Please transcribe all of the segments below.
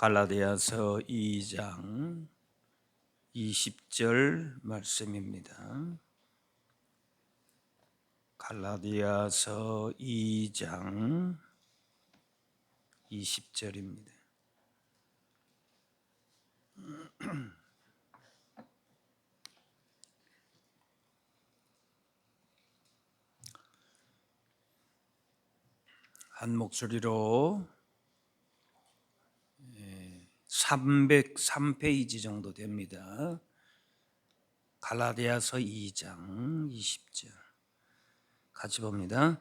갈라디아서 2장 20절 말씀입니다. 갈라디아서 2장 20절입니다. 한 목소리로 303페이지 정도 됩니다. 갈라디아서 2장 20절 같이 봅니다.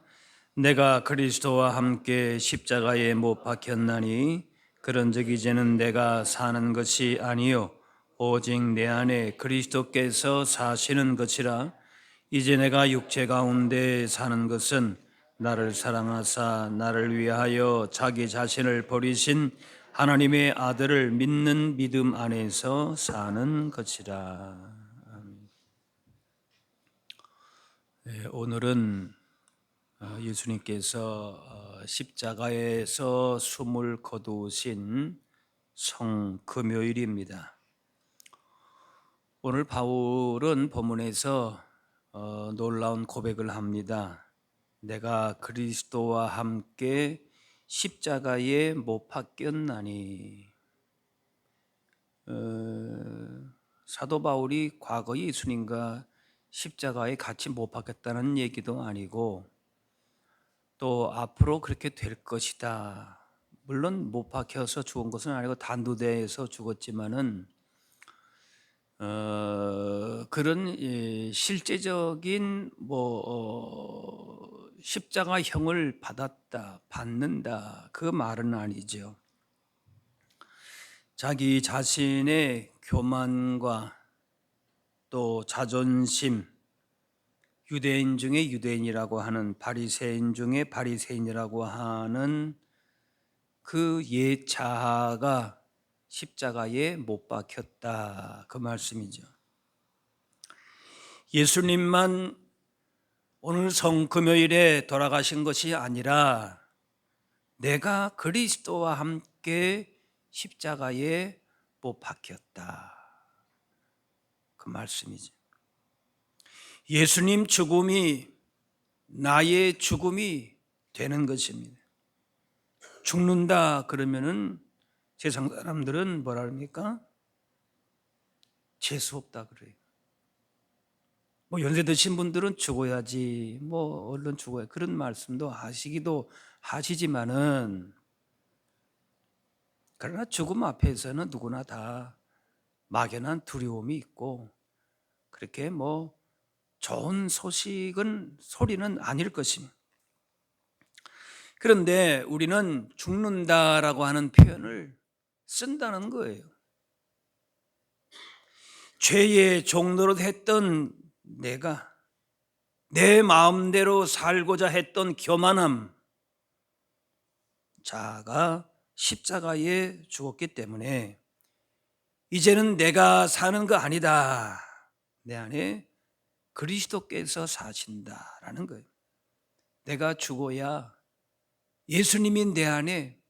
내가 그리스도와 함께 십자가에 못 박혔나니 그런즉 이제는 내가 사는 것이 아니요 오직 내 안에 그리스도께서 사시는 것이라. 이제 내가 육체 가운데 사는 것은 나를 사랑하사 나를 위하여 자기 자신을 버리신 하나님의 아들을 믿는 믿음 안에서 사는 것이라. 오늘은 예수님께서 십자가에서 숨을 거두신 성금요일입니다. 오늘 바울은 본문에서 놀라운 고백을 합니다. 내가 그리스도와 함께 십자가에 못 박혔나니. 사도 바울이 과거 예수님과 십자가에 같이 못 박혔다는 얘기도 아니고 또 앞으로 그렇게 될 것이다. 물론 못 박혀서 죽은 것은 아니고 단두대에서 죽었지만은 그런 실제적인 십자가형을 받는다 그 말은 아니죠. 자기 자신의 교만과 또 자존심, 유대인 중에 유대인이라고 하는 바리새인 중에 바리새인이라고 하는 그 옛 자아가 십자가에 못 박혔다 그 말씀이죠. 예수님만 오늘 성금요일에 돌아가신 것이 아니라 내가 그리스도와 함께 십자가에 못 박혔다 그 말씀이죠. 예수님 죽음이 나의 죽음이 되는 것입니다. 죽는다 그러면은 세상 사람들은 뭐라 합니까? 재수 없다 그래요. 연세 드신 분들은 죽어야지, 얼른 죽어야 그런 말씀도 하시기도 하시지만은 그러나 죽음 앞에서는 누구나 다 막연한 두려움이 있고 그렇게 좋은 소리는 아닐 것입니다. 그런데 우리는 죽는다라고 하는 표현을 쓴다는 거예요. 죄의 종노릇 했던 내가 내 마음대로 살고자 했던 교만함 자아가 십자가에 죽었기 때문에 이제는 내가 사는 거 아니다. 내 안에 그리스도께서 사신다라는 거예요. 내가 죽어야 예수님이 내 안에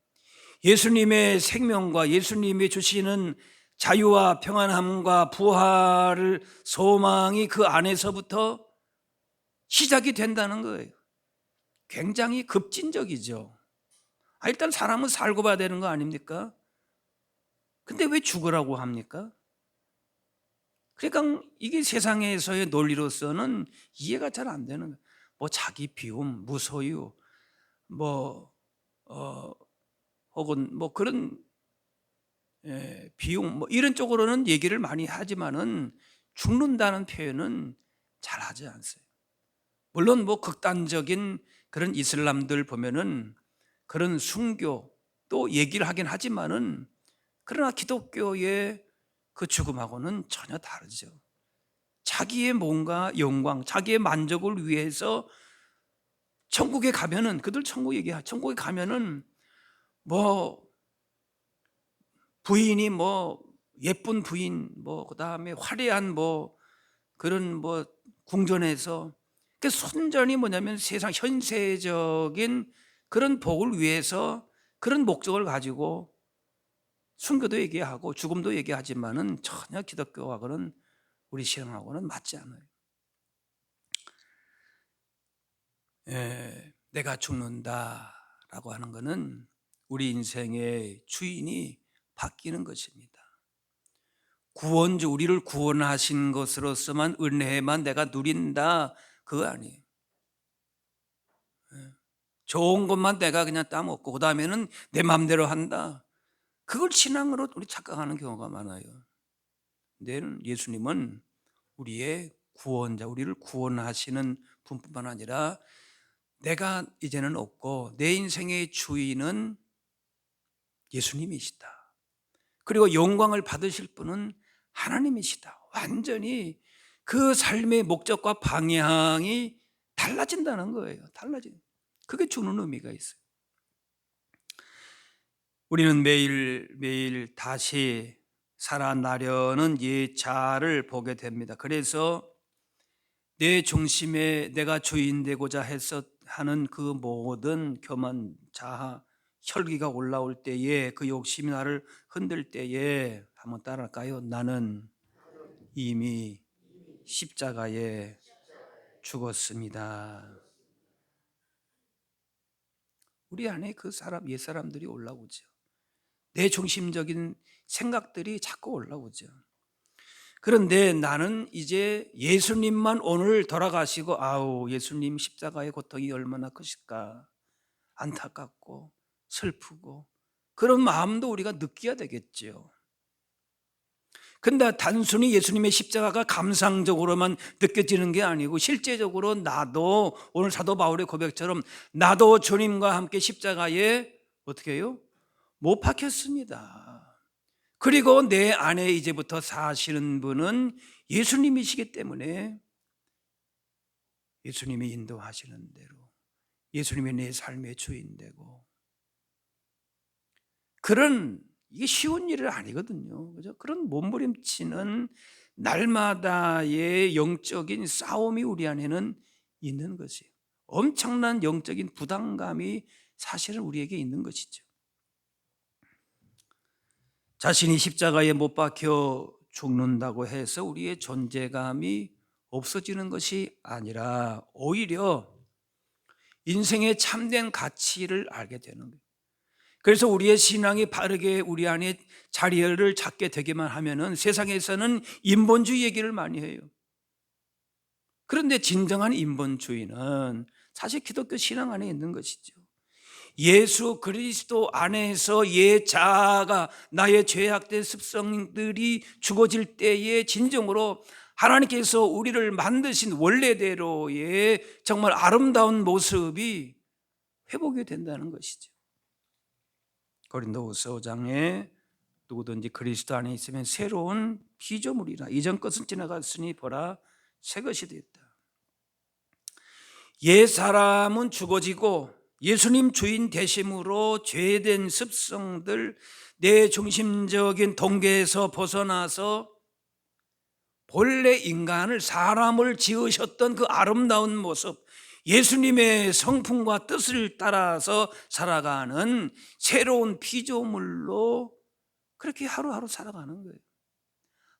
예수님의 생명과 예수님이 주시는 자유와 평안함과 부활을 소망이 그 안에서부터 시작이 된다는 거예요. 굉장히 급진적이죠. 일단 사람은 살고 봐야 되는 거 아닙니까? 근데 왜 죽으라고 합니까? 그러니까 이게 세상에서의 논리로서는 이해가 잘 안 되는 거예요. 자기 비움, 무소유, 혹은 그런 비용 이런 쪽으로는 얘기를 많이 하지만은 죽는다는 표현은 잘 하지 않아요. 물론 극단적인 그런 이슬람들 보면은 그런 순교 또 얘기를 하긴 하지만은 그러나 기독교의 그 죽음하고는 전혀 다르죠. 자기의 뭔가 영광, 자기의 만족을 위해서 천국에 가면은 그들 천국에 가면은 부인이 예쁜 부인 그다음에 화려한 그런 궁전에서 그 순전히 뭐냐면 세상 현세적인 그런 복을 위해서 그런 목적을 가지고 순교도 얘기하고 죽음도 얘기하지만은 전혀 기독교하고는 우리 신앙하고는 맞지 않아요. 내가 죽는다라고 하는 것은 우리 인생의 주인이 바뀌는 것입니다. 구원주, 우리를 구원하신 것으로서만 은혜만 내가 누린다, 그거 아니에요. 좋은 것만 내가 그냥 따먹고 그 다음에는 내 마음대로 한다, 그걸 신앙으로 우리 착각하는 경우가 많아요. 근데 예수님은 우리의 구원자, 우리를 구원하시는 분뿐만 아니라 내가 이제는 없고 내 인생의 주인은 예수님이시다. 그리고 영광을 받으실 분은 하나님이시다. 완전히 그 삶의 목적과 방향이 달라진다는 거예요. 그게 주는 의미가 있어요. 우리는 매일매일 다시 살아나려는 예자를 보게 됩니다. 그래서 내 중심에 내가 주인 되고자 해서 하는 그 모든 교만, 자아, 혈기가 올라올 때에, 그 욕심이 나를 흔들 때에 한번 따라할까요? 나는 이미 십자가에 죽었습니다. 우리 안에 그 옛사람들이 올라오죠. 내 중심적인 생각들이 자꾸 올라오죠. 그런데 나는 이제 예수님만 오늘 돌아가시고, 아우, 예수님 십자가의 고통이 얼마나 크실까, 안타깝고 슬프고, 그런 마음도 우리가 느껴야 되겠죠. 근데 단순히 예수님의 십자가가 감상적으로만 느껴지는 게 아니고, 실제적으로 나도 오늘 사도 바울의 고백처럼 나도 주님과 함께 십자가에 어떻게 해요? 못 박혔습니다. 그리고 내 안에 이제부터 사시는 분은 예수님이시기 때문에 예수님이 인도하시는 대로 예수님이 내 삶의 주인 되고, 이게 쉬운 일은 아니거든요. 그죠? 그런 몸부림치는 날마다의 영적인 싸움이 우리 안에는 있는 것이에요. 엄청난 영적인 부담감이 사실은 우리에게 있는 것이죠. 자신이 십자가에 못 박혀 죽는다고 해서 우리의 존재감이 없어지는 것이 아니라 오히려 인생의 참된 가치를 알게 되는 거예요. 그래서 우리의 신앙이 바르게 우리 안에 자리를 잡게 되기만 하면은 세상에서는 인본주의 얘기를 많이 해요. 그런데 진정한 인본주의는 사실 기독교 신앙 안에 있는 것이죠. 예수 그리스도 안에서 자아가, 나의 죄악된 습성들이 죽어질 때에 진정으로 하나님께서 우리를 만드신 원래대로의 정말 아름다운 모습이 회복이 된다는 것이죠. 고린도후서 5장에 누구든지 그리스도 안에 있으면 새로운 피조물이라, 이전 것은 지나갔으니 보라 새 것이 됐다. 옛 사람은 죽어지고 예수님 주인 되심으로 죄된 습성들, 내 중심적인 동계에서 벗어나서 본래 인간을, 사람을 지으셨던 그 아름다운 모습, 예수님의 성품과 뜻을 따라서 살아가는 새로운 피조물로 그렇게 하루하루 살아가는 거예요.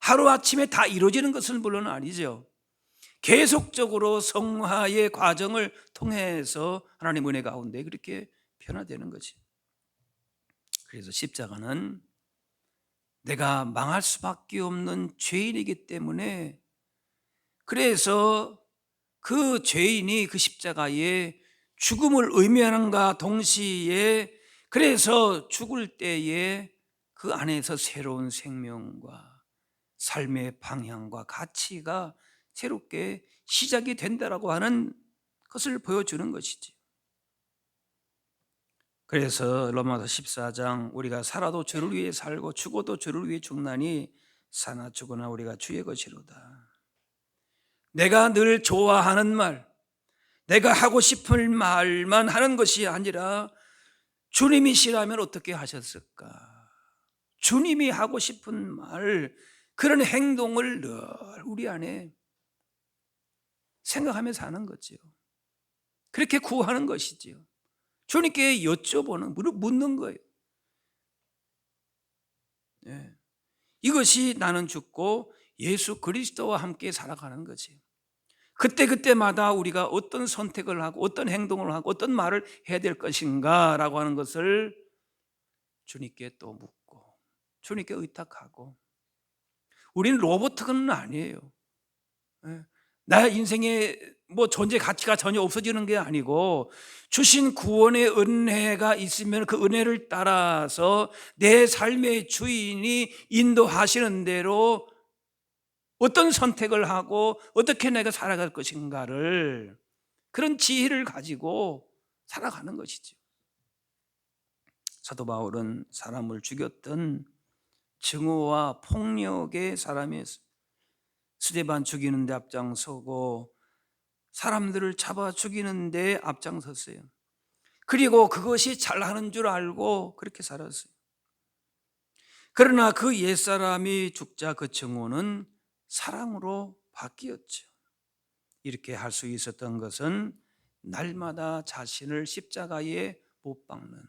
하루아침에 다 이루어지는 것은 물론 아니죠. 계속적으로 성화의 과정을 통해서 하나님 은혜 가운데 그렇게 변화되는 거지. 그래서 십자가는 내가 망할 수밖에 없는 죄인이기 때문에, 그래서 그 죄인이 그 십자가에 죽음을 의미하는가 동시에, 그래서 죽을 때에 그 안에서 새로운 생명과 삶의 방향과 가치가 새롭게 시작이 된다라고 하는 것을 보여주는 것이지. 그래서 로마서 14장, 우리가 살아도 주를 위해 살고 죽어도 주를 위해 죽나니 사나 죽으나 우리가 주의 것이로다. 내가 늘 좋아하는 말, 내가 하고 싶은 말만 하는 것이 아니라 주님이시라면 어떻게 하셨을까? 주님이 하고 싶은 말, 그런 행동을 늘 우리 안에 생각하면서 하는 거죠. 그렇게 구하는 것이지요. 주님께 여쭤보는, 묻는 거예요. 예. 이것이 나는 죽고 예수 그리스도와 함께 살아가는 거지. 그때그때마다 우리가 어떤 선택을 하고 어떤 행동을 하고 어떤 말을 해야 될 것인가 라고 하는 것을 주님께 또 묻고 주님께 의탁하고, 우리는 로봇은 아니에요. 예. 나의 인생에 뭐 존재 가치가 전혀 없어지는 게 아니고 주신 구원의 은혜가 있으면 그 은혜를 따라서 내 삶의 주인이 인도하시는 대로 어떤 선택을 하고 어떻게 내가 살아갈 것인가를, 그런 지혜를 가지고 살아가는 것이죠. 사도 바울은 사람을 죽였던 증오와 폭력의 사람이었습니다. 스데반 죽이는 데 앞장서고 사람들을 잡아 죽이는 데 앞장섰어요. 그리고 그것이 잘하는 줄 알고 그렇게 살았어요. 그러나 그 옛사람이 죽자 그 증오는 사랑으로 바뀌었죠. 이렇게 할 수 있었던 것은 날마다 자신을 십자가에 못 박는,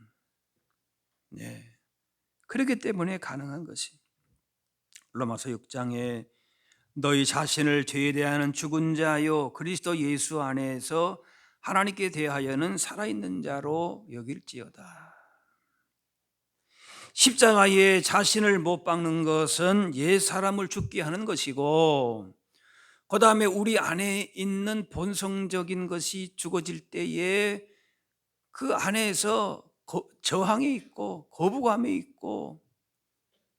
네, 그렇기 때문에 가능한 것이. 로마서 6장에 너희 자신을 죄에 대하는 죽은 자요 그리스도 예수 안에서 하나님께 대하여는 살아있는 자로 여길지어다. 십자가에 자신을 못 박는 것은 옛 사람을 죽게 하는 것이고, 그 다음에 우리 안에 있는 본성적인 것이 죽어질 때에 그 안에서 저항이 있고 거부감이 있고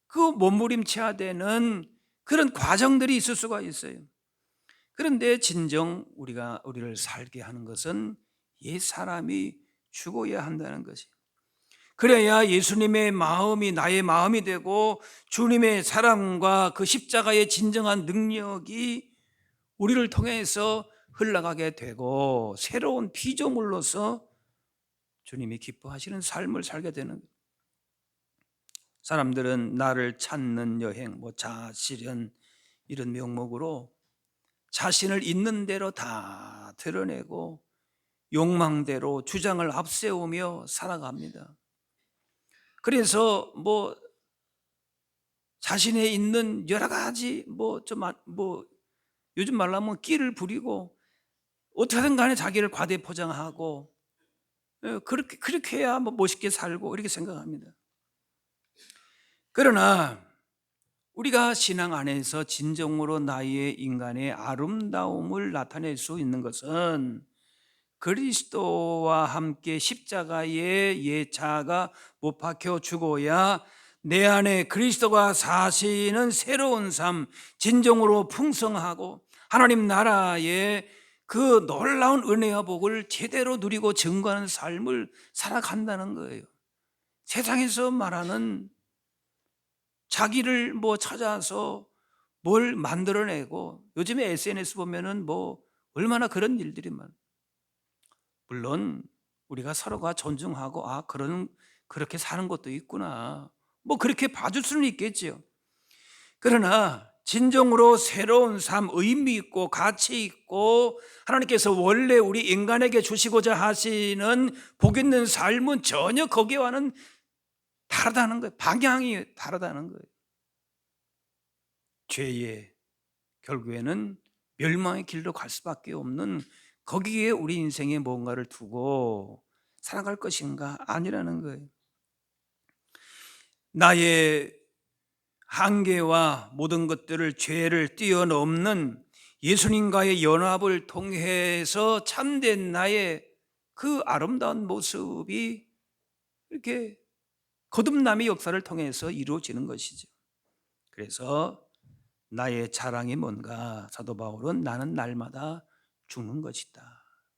그 몸부림쳐야 되는 그런 과정들이 있을 수가 있어요. 그런데 진정 우리를 살게 하는 것은 옛 사람이 죽어야 한다는 것이. 그래야 예수님의 마음이 나의 마음이 되고 주님의 사랑과 그 십자가의 진정한 능력이 우리를 통해서 흘러가게 되고 새로운 피조물로서 주님이 기뻐하시는 삶을 살게 되는 거예요. 사람들은 나를 찾는 여행, 자아실현 이런 명목으로 자신을 있는 대로 다 드러내고 욕망대로 주장을 앞세우며 살아갑니다. 그래서 자신에 있는 여러 가지 요즘 말로 하면 끼를 부리고 어떻게든 간에 자기를 과대 포장하고 그렇게 해야 멋있게 살고 이렇게 생각합니다. 그러나 우리가 신앙 안에서 진정으로 나의 인간의 아름다움을 나타낼 수 있는 것은 그리스도와 함께 십자가에 옛 자아가 못 박혀 죽어야 내 안에 그리스도가 사시는 새로운 삶, 진정으로 풍성하고 하나님 나라의 그 놀라운 은혜와 복을 제대로 누리고 증거하는 삶을 살아간다는 거예요. 세상에서 말하는 자기를 찾아서 뭘 만들어내고, 요즘에 SNS 보면은 얼마나 그런 일들이 물론 우리가 서로가 존중하고 그렇게 사는 것도 있구나 그렇게 봐줄 수는 있겠지요. 그러나 진정으로 새로운 삶, 의미 있고 가치 있고 하나님께서 원래 우리 인간에게 주시고자 하시는 복 있는 삶은 전혀 거기와는 다르다는 거예요. 방향이 다르다는 거예요. 죄의 결국에는 멸망의 길로 갈 수밖에 없는, 거기에 우리 인생에 뭔가를 두고 살아갈 것인가 아니라는 거예요. 나의 한계와 모든 것들을, 죄를 뛰어넘는 예수님과의 연합을 통해서 참된 나의 그 아름다운 모습이 이렇게 거듭남의 역사를 통해서 이루어지는 것이죠. 그래서 나의 자랑이 뭔가? 사도 바울은 나는 날마다 죽는 것이다.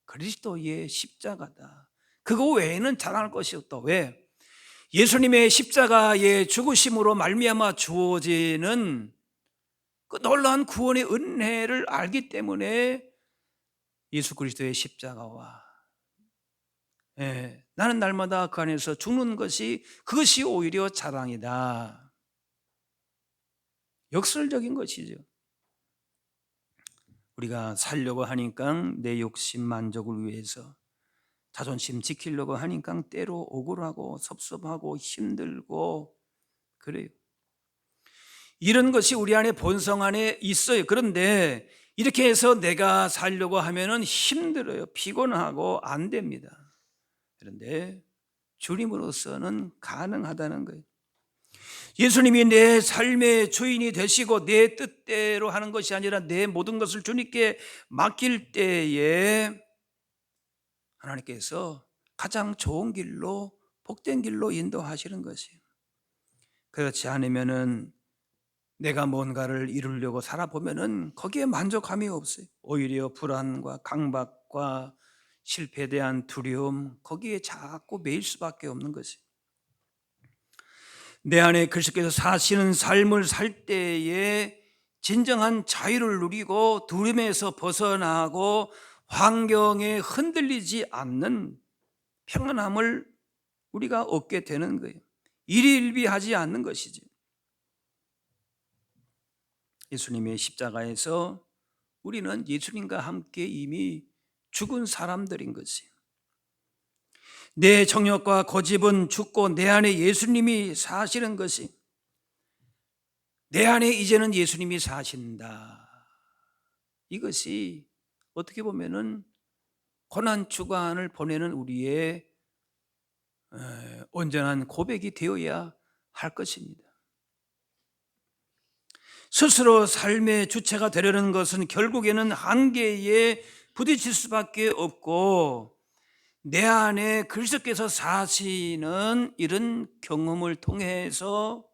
그리스도의 십자가다. 그거 외에는 자랑할 것이 없다. 왜? 예수님의 십자가의 죽으심으로 말미암아 주어지는 그 놀라운 구원의 은혜를 알기 때문에 예수 그리스도의 십자가와 나는 날마다 그 안에서 죽는 그것이 오히려 자랑이다. 역설적인 것이죠. 우리가 살려고 하니까 내 욕심 만족을 위해서 자존심 지키려고 하니까 때로 억울하고 섭섭하고 힘들고 그래요. 이런 것이 우리 안에 본성 안에 있어요. 그런데 이렇게 해서 내가 살려고 하면은 힘들어요. 피곤하고 안 됩니다. 그런데 주님으로서는 가능하다는 거예요. 예수님이 내 삶의 주인이 되시고 내 뜻대로 하는 것이 아니라 내 모든 것을 주님께 맡길 때에 하나님께서 가장 좋은 길로, 복된 길로 인도하시는 것이에요. 그렇지 않으면은 내가 뭔가를 이루려고 살아보면은 거기에 만족함이 없어요. 오히려 불안과 강박과 실패에 대한 두려움, 거기에 자꾸 매일 수밖에 없는 것이에요. 내 안에 그리스도께서 사시는 삶을 살 때에 진정한 자유를 누리고 두려움에서 벗어나고 환경에 흔들리지 않는 평안함을 우리가 얻게 되는 거예요. 일희일비하지 않는 것이지. 예수님의 십자가에서 우리는 예수님과 함께 이미 죽은 사람들인 것이에요. 내 정욕과 고집은 죽고 내 안에 예수님이 사시는 것이, 내 안에 이제는 예수님이 사신다. 이것이 어떻게 보면은 고난 주간을 보내는 우리의 온전한 고백이 되어야 할 것입니다. 스스로 삶의 주체가 되려는 것은 결국에는 한계에 부딪힐 수밖에 없고, 내 안에 그리스도께서 사시는 이런 경험을 통해서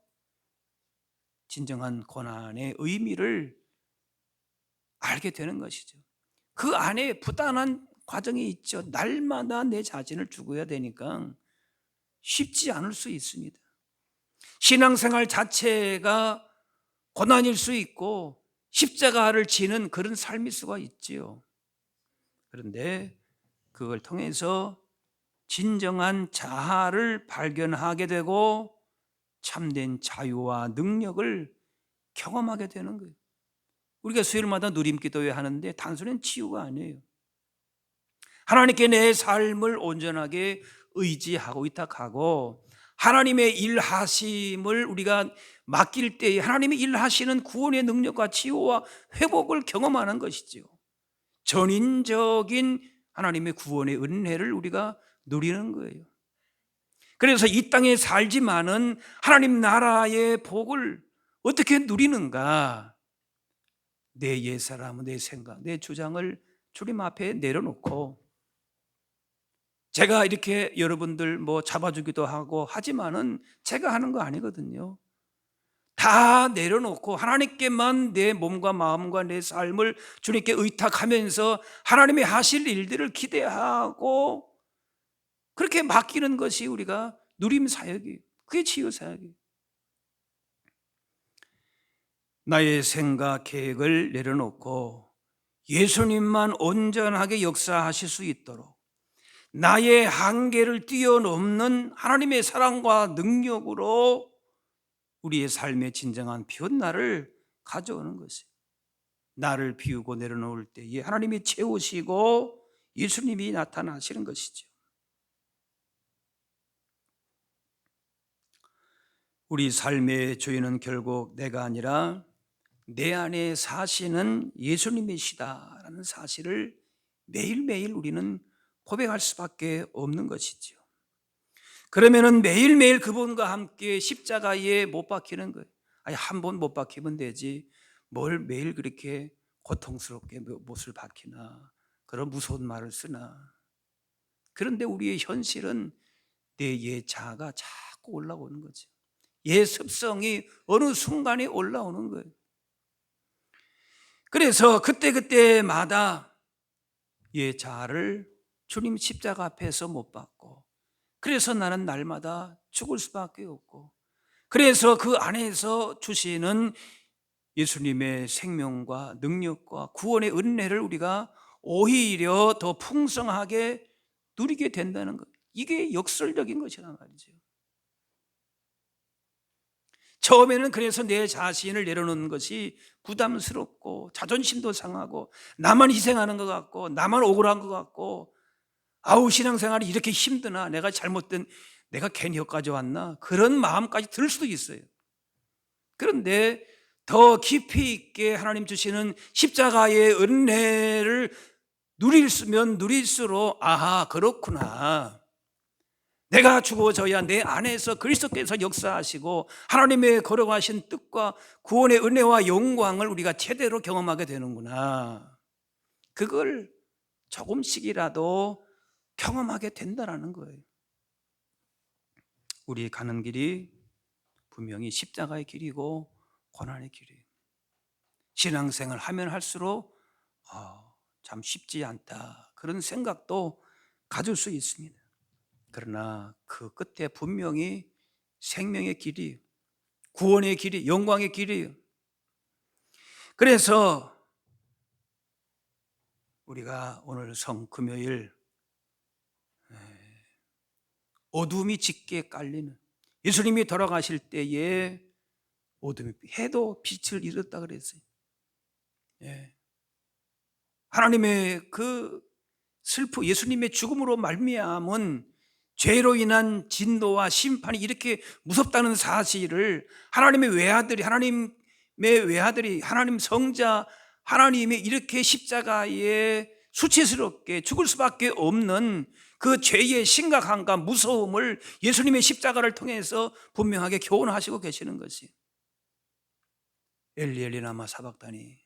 진정한 고난의 의미를 알게 되는 것이죠. 그 안에 부단한 과정이 있죠. 날마다 내 자신을 죽어야 되니까 쉽지 않을 수 있습니다. 신앙생활 자체가 고난일 수 있고 십자가를 지는 그런 삶일 수가 있지요. 그런데 그걸 통해서 진정한 자아를 발견하게 되고 참된 자유와 능력을 경험하게 되는 거예요. 우리가 수요일마다 누림기도회 하는데 단순한 치유가 아니에요. 하나님께 내 삶을 온전하게 의지하고 위탁하고 하나님의 일하심을 우리가 맡길 때에 하나님이 일하시는 구원의 능력과 치유와 회복을 경험하는 것이죠. 전인적인 하나님의 구원의 은혜를 우리가 누리는 거예요. 그래서 이 땅에 살지만은 하나님 나라의 복을 어떻게 누리는가? 내 옛사람, 내 생각, 내 주장을 주님 앞에 내려놓고, 제가 이렇게 여러분들 뭐 잡아주기도 하고 하지만은 제가 하는 거 아니거든요. 다 내려놓고 하나님께만 내 몸과 마음과 내 삶을 주님께 의탁하면서 하나님이 하실 일들을 기대하고 그렇게 맡기는 것이 우리가 누림 사역이에요. 그게 치유 사역이에요. 나의 생각, 계획을 내려놓고 예수님만 온전하게 역사하실 수 있도록 나의 한계를 뛰어넘는 하나님의 사랑과 능력으로 우리의 삶의 진정한 변화를 가져오는 것이에요. 나를 비우고 내려놓을 때에 하나님이 채우시고 예수님이 나타나시는 것이죠. 우리 삶의 주인은 결국 내가 아니라 내 안에 사시는 예수님이시다라는 사실을 매일매일 우리는 고백할 수밖에 없는 것이죠. 그러면은 매일매일 그분과 함께 십자가에 못 박히는 거예요. 아니, 한 번 못 박히면 되지 뭘 매일 그렇게 고통스럽게 못을 박히나, 그런 무서운 말을 쓰나. 그런데 우리의 현실은 내 옛 자아가 자꾸 올라오는 거죠. 옛 습성이 어느 순간에 올라오는 거예요. 그래서 그때마다 옛 자아를 주님 십자가 앞에서 못 박고, 그래서 나는 날마다 죽을 수밖에 없고, 그래서 그 안에서 주시는 예수님의 생명과 능력과 구원의 은혜를 우리가 오히려 더 풍성하게 누리게 된다는 것, 이게 역설적인 것이란 말이죠. 처음에는 그래서 내 자신을 내려놓는 것이 부담스럽고 자존심도 상하고 나만 희생하는 것 같고 나만 억울한 것 같고, 아우 신앙생활이 이렇게 힘드나, 내가 잘못된, 내가 괜히 여기까지 왔나, 그런 마음까지 들 수도 있어요. 그런데 더 깊이 있게 하나님 주시는 십자가의 은혜를 누리면 누릴수록 아하, 그렇구나, 내가 죽어져야 내 안에서 그리스도께서 역사하시고 하나님의 거룩하신 뜻과 구원의 은혜와 영광을 우리가 제대로 경험하게 되는구나, 그걸 조금씩이라도 경험하게 된다는 거예요. 우리 가는 길이 분명히 십자가의 길이고 고난의 길이에요. 신앙생활 하면 할수록 참 쉽지 않다, 그런 생각도 가질 수 있습니다. 그러나 그 끝에 분명히 생명의 길이, 구원의 길이, 영광의 길이에요. 그래서 우리가 오늘 성금요일 어둠이 짙게 깔리는, 예수님이 돌아가실 때에 어둠이, 해도 빛을 잃었다 그랬어요. 하나님의 그 예수님의 죽음으로 말미암은 죄로 인한 진노와 심판이 이렇게 무섭다는 사실을 하나님의 외아들이, 하나님 성자 하나님이 이렇게 십자가에 수치스럽게 죽을 수밖에 없는 그 죄의 심각함과 무서움을 예수님의 십자가를 통해서 분명하게 교훈하시고 계시는 것이, 엘리 엘리 라마 사박다니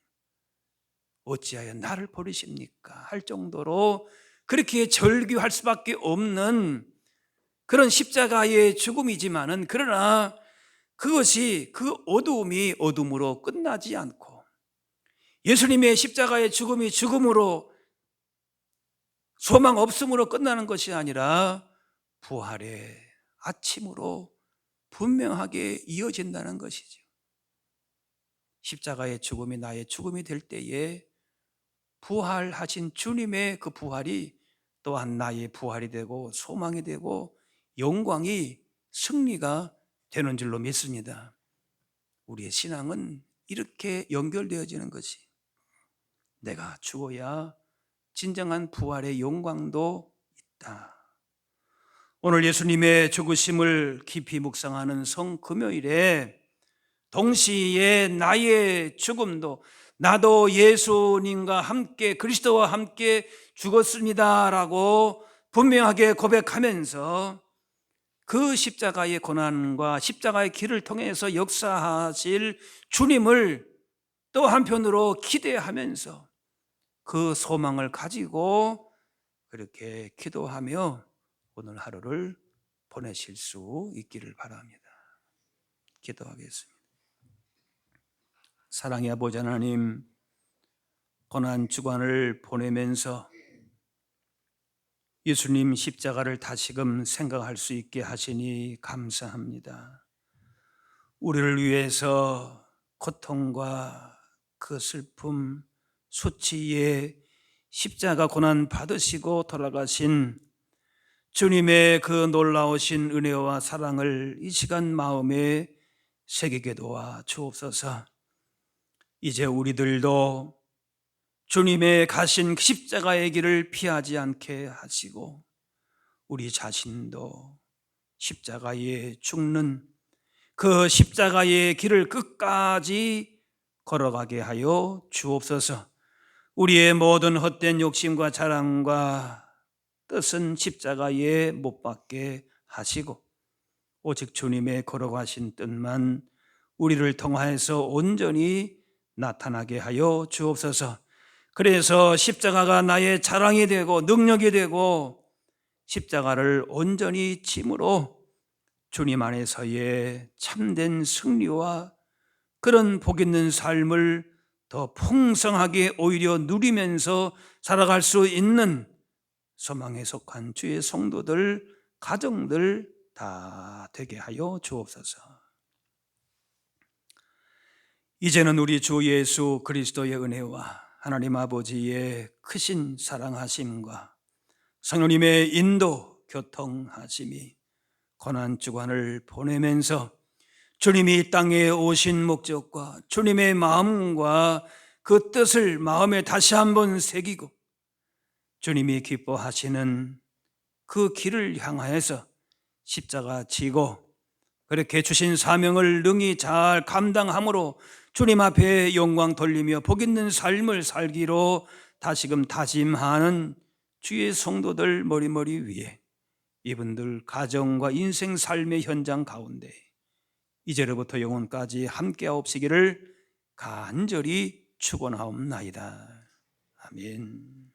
어찌하여 나를 버리십니까 할 정도로 그렇게 절규할 수밖에 없는 그런 십자가의 죽음이지만은, 그러나 그것이, 그 어두움이 어둠으로 끝나지 않고 예수님의 십자가의 죽음이 죽음으로, 소망 없음으로 끝나는 것이 아니라 부활의 아침으로 분명하게 이어진다는 것이죠. 십자가의 죽음이 나의 죽음이 될 때에 부활하신 주님의 그 부활이 또한 나의 부활이 되고 소망이 되고 영광이, 승리가 되는 줄로 믿습니다. 우리의 신앙은 이렇게 연결되어지는 것이, 내가 죽어야 진정한 부활의 영광도 있다. 오늘 예수님의 죽으심을 깊이 묵상하는 성금요일에 동시에 나의 죽음도, 나도 예수님과 함께, 그리스도와 함께 죽었습니다라고 분명하게 고백하면서 그 십자가의 고난과 십자가의 길을 통해서 역사하실 주님을 또 한편으로 기대하면서 그 소망을 가지고 그렇게 기도하며 오늘 하루를 보내실 수 있기를 바랍니다. 기도하겠습니다. 사랑의 아버지 하나님, 고난 주간을 보내면서 예수님 십자가를 다시금 생각할 수 있게 하시니 감사합니다. 우리를 위해서 고통과 그 슬픔, 수치의 십자가 고난 받으시고 돌아가신 주님의 그 놀라우신 은혜와 사랑을 이 시간 마음에 새기게 도와 주옵소서. 이제 우리들도 주님의 가신 십자가의 길을 피하지 않게 하시고 우리 자신도 십자가에 죽는 그 십자가의 길을 끝까지 걸어가게 하여 주옵소서. 우리의 모든 헛된 욕심과 자랑과 뜻은 십자가에 못 박게 하시고 오직 주님의 걸어가신 뜻만 우리를 통하여서 온전히 나타나게 하여 주옵소서. 그래서 십자가가 나의 자랑이 되고 능력이 되고 십자가를 온전히 짐으로 주님 안에서의 참된 승리와 그런 복 있는 삶을 더 풍성하게 오히려 누리면서 살아갈 수 있는 소망에 속한 주의 성도들, 가정들 다 되게 하여 주옵소서. 이제는 우리 주 예수 그리스도의 은혜와 하나님 아버지의 크신 사랑하심과 성령님의 인도 교통하심이 고난 주간을 보내면서 주님이 이 땅에 오신 목적과 주님의 마음과 그 뜻을 마음에 다시 한번 새기고 주님이 기뻐하시는 그 길을 향하여서 십자가 지고 그렇게 주신 사명을 능히 잘 감당함으로 주님 앞에 영광 돌리며 복 있는 삶을 살기로 다시금 다짐하는 주의 성도들 머리머리 위에 이분들 가정과 인생 삶의 현장 가운데 이제로부터 영원까지 함께하옵시기를 간절히 축원하옵나이다. 아멘.